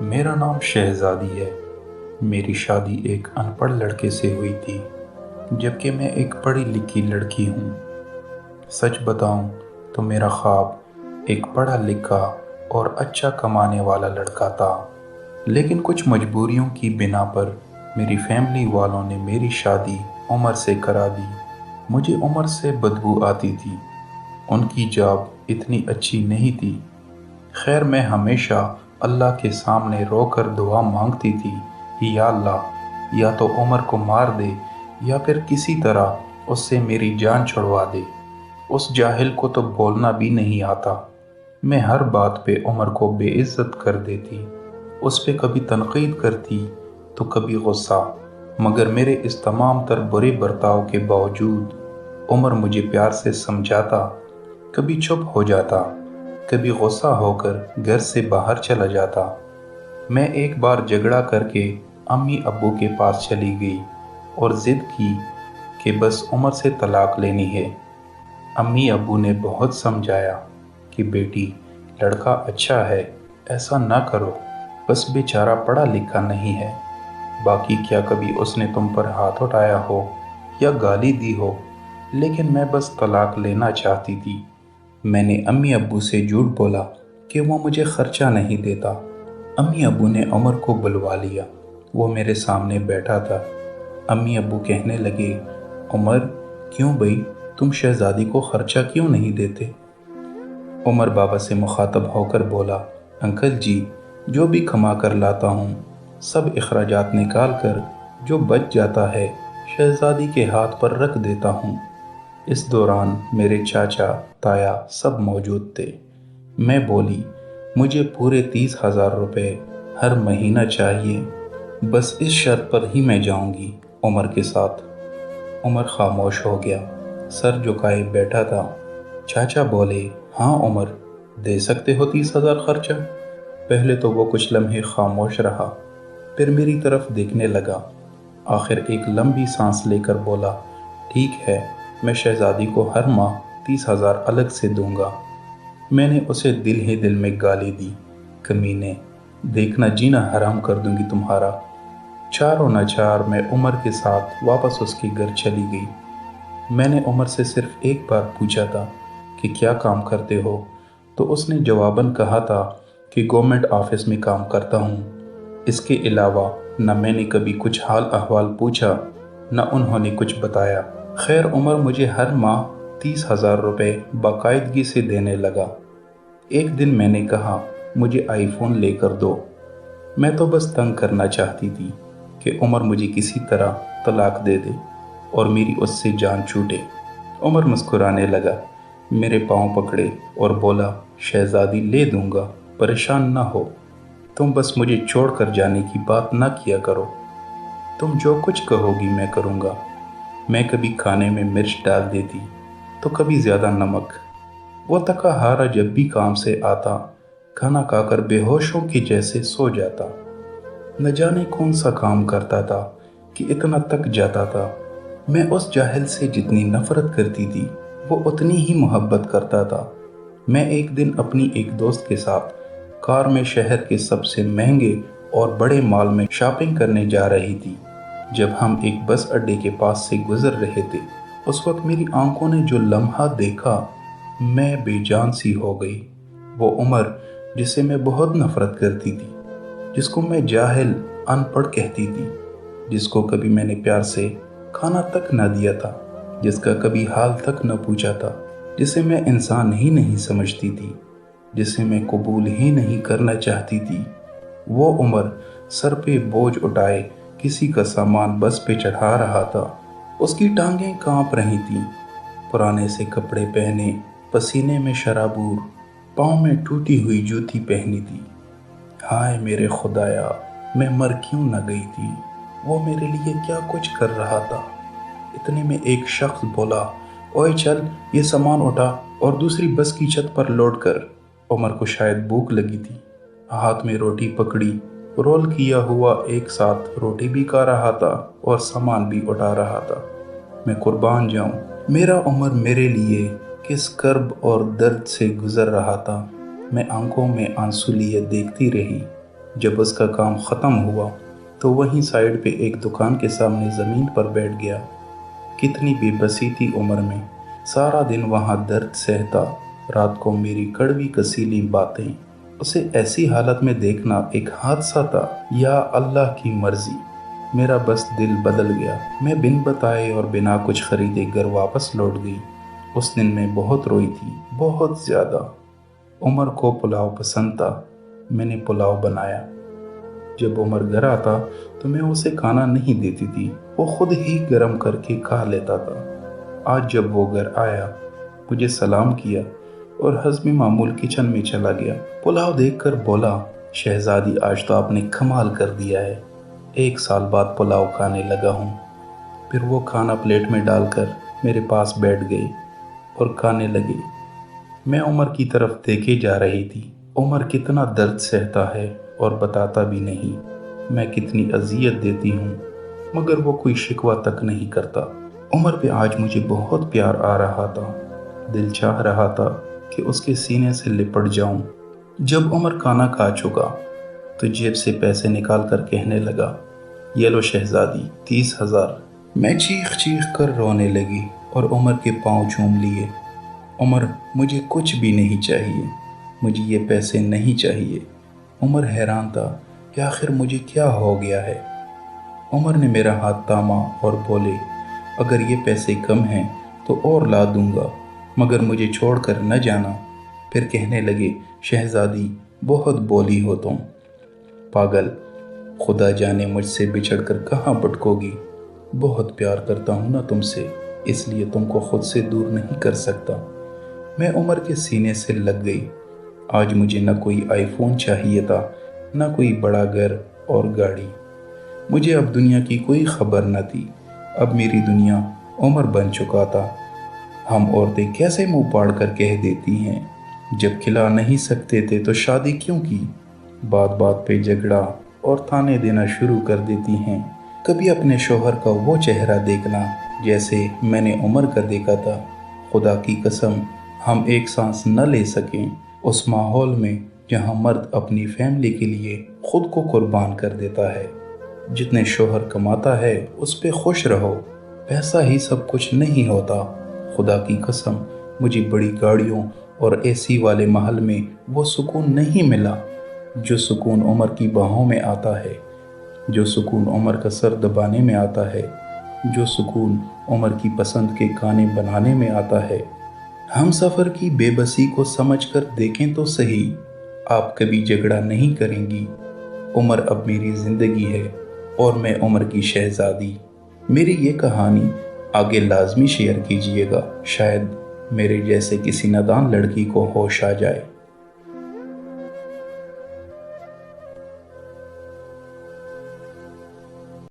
میرا نام شہزادی ہے۔ میری شادی ایک ان پڑھ لڑکے سے ہوئی تھی، جبکہ میں ایک پڑھی لکھی لڑکی ہوں۔ سچ بتاؤں تو میرا خواب ایک پڑھا لکھا اور اچھا کمانے والا لڑکا تھا، لیکن کچھ مجبوریوں کی بنا پر میری فیملی والوں نے میری شادی عمر سے کرا دی۔ مجھے عمر سے بدبو آتی تھی، ان کی جاب اتنی اچھی نہیں تھی۔ خیر، میں ہمیشہ اللہ کے سامنے رو کر دعا مانگتی تھی کہ یا اللہ، یا تو عمر کو مار دے یا پھر کسی طرح اس سے میری جان چھڑوا دے۔ اس جاہل کو تو بولنا بھی نہیں آتا۔ میں ہر بات پہ عمر کو بے عزت کر دیتی، اس پہ کبھی تنقید کرتی تو کبھی غصہ، مگر میرے اس تمام تر برے برتاؤ کے باوجود عمر مجھے پیار سے سمجھاتا، کبھی چپ ہو جاتا، کبھی غصہ ہو کر گھر سے باہر چلا جاتا۔ میں ایک بار جھگڑا کر کے امی ابو کے پاس چلی گئی اور ضد کی کہ بس عمر سے طلاق لینی ہے۔ امی ابو نے بہت سمجھایا کہ بیٹی، لڑکا اچھا ہے، ایسا نہ کرو، بس بیچارہ پڑھا لکھا نہیں ہے۔ باقی کیا کبھی اس نے تم پر ہاتھ اٹھایا ہو یا گالی دی ہو؟ لیکن میں بس طلاق لینا چاہتی تھی۔ میں نے امی ابو سے جھوٹ بولا کہ وہ مجھے خرچہ نہیں دیتا۔ امی ابو نے عمر کو بلوا لیا، وہ میرے سامنے بیٹھا تھا۔ امی ابو کہنے لگے، عمر، کیوں بھئی، تم شہزادی کو خرچہ کیوں نہیں دیتے؟ عمر بابا سے مخاطب ہو کر بولا، انکل جی، جو بھی کما کر لاتا ہوں، سب اخراجات نکال کر جو بچ جاتا ہے شہزادی کے ہاتھ پر رکھ دیتا ہوں۔ اس دوران میرے چاچا تایا سب موجود تھے۔ میں بولی، مجھے پورے 30,000 روپے ہر مہینہ چاہیے، بس اس شرط پر ہی میں جاؤں گی عمر کے ساتھ۔ عمر خاموش ہو گیا، سر جھکائے بیٹھا تھا۔ چاچا بولے، ہاں عمر، دے سکتے ہو 30,000 خرچہ؟ پہلے تو وہ کچھ لمحے خاموش رہا، پھر میری طرف دیکھنے لگا، آخر ایک لمبی سانس لے کر بولا، ٹھیک ہے، میں شہزادی کو ہر ماہ 30,000 الگ سے دوں گا۔ میں نے اسے دل ہی دل میں گالی دی، کمینے، دیکھنا جینا حرام کر دوں گی تمہارا۔ چاروں ناچار میں عمر کے ساتھ واپس اس کے گھر چلی گئی۔ میں نے عمر سے صرف ایک بار پوچھا تھا کہ کیا کام کرتے ہو، تو اس نے جواباً کہا تھا کہ گورنمنٹ آفس میں کام کرتا ہوں۔ اس کے علاوہ نہ میں نے کبھی کچھ حال احوال پوچھا، نہ انہوں نے کچھ بتایا۔ خیر، عمر مجھے ہر ماہ 30,000 روپے باقاعدگی سے دینے لگا۔ ایک دن میں نے کہا، مجھے آئی فون لے کر دو۔ میں تو بس تنگ کرنا چاہتی تھی کہ عمر مجھے کسی طرح طلاق دے دے اور میری اس سے جان چھوٹے۔ عمر مسکرانے لگا، میرے پاؤں پکڑے اور بولا، شہزادی، لے دوں گا، پریشان نہ ہو، تم بس مجھے چھوڑ کر جانے کی بات نہ کیا کرو۔ تم جو کچھ کہو گی میں کروں گا۔ میں کبھی کھانے میں مرچ ڈال دیتی تو کبھی زیادہ نمک۔ وہ تھکا ہارا جب بھی کام سے آتا، کھانا کھا کر بے ہوشوں کے جیسے سو جاتا۔ نہ جانے کون سا کام کرتا تھا کہ اتنا تک جاتا تھا۔ میں اس جاہل سے جتنی نفرت کرتی تھی، وہ اتنی ہی محبت کرتا تھا۔ میں ایک دن اپنی ایک دوست کے ساتھ کار میں شہر کے سب سے مہنگے اور بڑے مال میں شاپنگ کرنے جا رہی تھی۔ جب ہم ایک بس اڈے کے پاس سے گزر رہے تھے، اس وقت میری آنکھوں نے جو لمحہ دیکھا، میں بے جان سی ہو گئی۔ وہ عمر جسے میں بہت نفرت کرتی تھی، جس کو میں جاہل، ان پڑھ کہتی تھی، جس کو کبھی میں نے پیار سے کھانا تک نہ دیا تھا، جس کا کبھی حال تک نہ پوچھا تھا، جسے میں انسان ہی نہیں سمجھتی تھی، جسے میں قبول ہی نہیں کرنا چاہتی تھی، وہ عمر سر پہ بوجھ اٹھائے کسی کا سامان بس پہ چڑھا رہا تھا۔ اس کی ٹانگیں کانپ رہی تھیں، پرانے سے کپڑے پہنے، پسینے میں شرابور، پاؤں میں ٹوٹی ہوئی جوتی پہنی تھی۔ ہائے میرے خدایا، میں مر کیوں نہ گئی تھی؟ وہ میرے لیے کیا کچھ کر رہا تھا؟ اتنے میں ایک شخص بولا، اوئے چل، یہ سامان اٹھا اور دوسری بس کی چھت پر لوڈ کر۔ عمر کو شاید بھوک لگی تھی، ہاتھ میں روٹی پکڑی، رول کیا ہوا ایک ساتھ روٹی بھی کھا رہا تھا اور سامان بھی اٹھا رہا تھا۔ میں قربان جاؤں، میرا عمر میرے لیے کس کرب اور درد سے گزر رہا تھا۔ میں آنکھوں میں آنسو لیے دیکھتی رہی۔ جب اس کا کام ختم ہوا تو وہیں سائڈ پہ ایک دکان کے سامنے زمین پر بیٹھ گیا۔ کتنی بے بسی تھی عمر میں، سارا دن وہاں درد سہتا، رات کو میری کڑوی کسیلی باتیں، اسے ایسی حالت میں دیکھنا ایک حادثہ تھا یا اللہ کی مرضی۔ میرا بس دل بدل گیا، میں بن بتائے اور بنا کچھ خریدے گھر واپس لوٹ گئی۔ اس دن میں بہت روئی تھی، بہت زیادہ۔ عمر کو پلاؤ پسند تھا، میں نے پلاؤ بنایا۔ جب عمر گھر آتا تو میں اسے کھانا نہیں دیتی تھی، وہ خود ہی گرم کر کے کھا لیتا تھا۔ آج جب وہ گھر آیا، مجھے سلام کیا اور حسب معمول کچن میں چلا گیا۔ پلاؤ دیکھ کر بولا، شہزادی آج تو آپ نے کمال کر دیا ہے، 1 سال بعد پلاؤ کھانے لگا ہوں۔ پھر وہ کھانا پلیٹ میں ڈال کر میرے پاس بیٹھ گئی اور کھانے لگی۔ میں عمر کی طرف دیکھے جا رہی تھی۔ عمر کتنا درد سہتا ہے اور بتاتا بھی نہیں، میں کتنی اذیت دیتی ہوں، مگر وہ کوئی شکوہ تک نہیں کرتا۔ عمر پہ آج مجھے بہت پیار آ رہا تھا، دل چاہ رہا تھا کہ اس کے سینے سے لپٹ جاؤں۔ جب عمر کھانا کھا چکا تو جیب سے پیسے نکال کر کہنے لگا، یہ لو شہزادی، 30,000۔ میں چیخ چیخ کر رونے لگی اور عمر کے پاؤں چوم لیے۔ عمر، مجھے کچھ بھی نہیں چاہیے، مجھے یہ پیسے نہیں چاہیے۔ عمر حیران تھا کہ آخر مجھے کیا ہو گیا ہے۔ عمر نے میرا ہاتھ تھاما اور بولے، اگر یہ پیسے کم ہیں تو اور لا دوں گا، مگر مجھے چھوڑ کر نہ جانا۔ پھر کہنے لگے، شہزادی بہت بولی ہو تم، پاگل، خدا جانے مجھ سے بچھڑ کر کہاں بھٹکو گی۔ بہت پیار کرتا ہوں نا تم سے، اس لیے تم کو خود سے دور نہیں کر سکتا۔ میں عمر کے سینے سے لگ گئی۔ آج مجھے نہ کوئی آئی فون چاہیے تھا، نہ کوئی بڑا گھر اور گاڑی۔ مجھے اب دنیا کی کوئی خبر نہ تھی، اب میری دنیا عمر بن چکا تھا۔ ہم عورتیں کیسے منہ پاڑ کر کہہ دیتی ہیں، جب کھلا نہیں سکتے تھے تو شادی کیوں کی؟ بات بات پہ جھگڑا اور تانے دینا شروع کر دیتی ہیں۔ کبھی اپنے شوہر کا وہ چہرہ دیکھنا جیسے میں نے عمر کا دیکھا تھا۔ خدا کی قسم، ہم ایک سانس نہ لے سکیں اس ماحول میں جہاں مرد اپنی فیملی کے لیے خود کو قربان کر دیتا ہے۔ جتنے شوہر کماتا ہے اس پہ خوش رہو، پیسہ ہی سب کچھ نہیں ہوتا۔ خدا کی قسم، مجھے بڑی گاڑیوں اور اے سی والے محل میں وہ سکون نہیں ملا جو سکون عمر کی باہوں میں آتا ہے، جو سکون عمر کا سر دبانے میں آتا ہے، جو سکون عمر کی پسند کے کھانے بنانے میں آتا ہے۔ ہم سفر کی بے بسی کو سمجھ کر دیکھیں تو صحیح، آپ کبھی جھگڑا نہیں کریں گی۔ عمر اب میری زندگی ہے اور میں عمر کی شہزادی۔ میری یہ کہانی آگے لازمی شیئر کیجیے گا، شاید میرے جیسے کسی نادان لڑکی کو ہوش آ جائے۔